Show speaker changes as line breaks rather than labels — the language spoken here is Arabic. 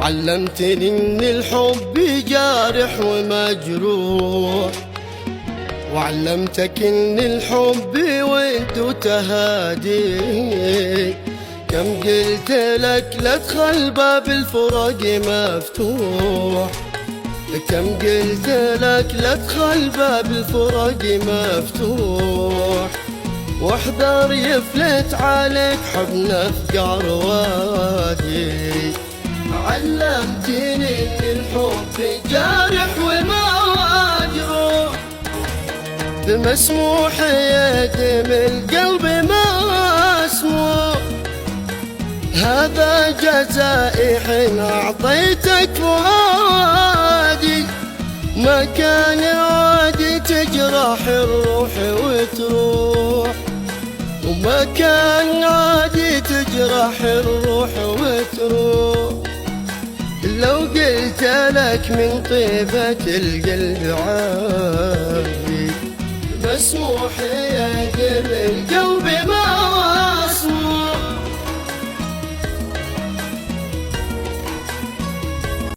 علمتني ان الحب جارح ومجروح، وعلمتك ان الحب ود تهادي. كم قلت لك لا تخل باب الفراق مفتوح، كم قلت لك لا تخل باب الفراق مفتوح، واحذر يفلت عليك حب افقار وادي. علمتني ان الحب جارح ومجروح، بمسموح يدم القلب مسموح، هذا جزائي حين اعطيتك فؤادي. ما كان عادي تجرح الروح وتروح، وما كان عادي تجرح الروح وتروح. لو قلت لك من طيبة القلب عافي، مسموح يدم القلب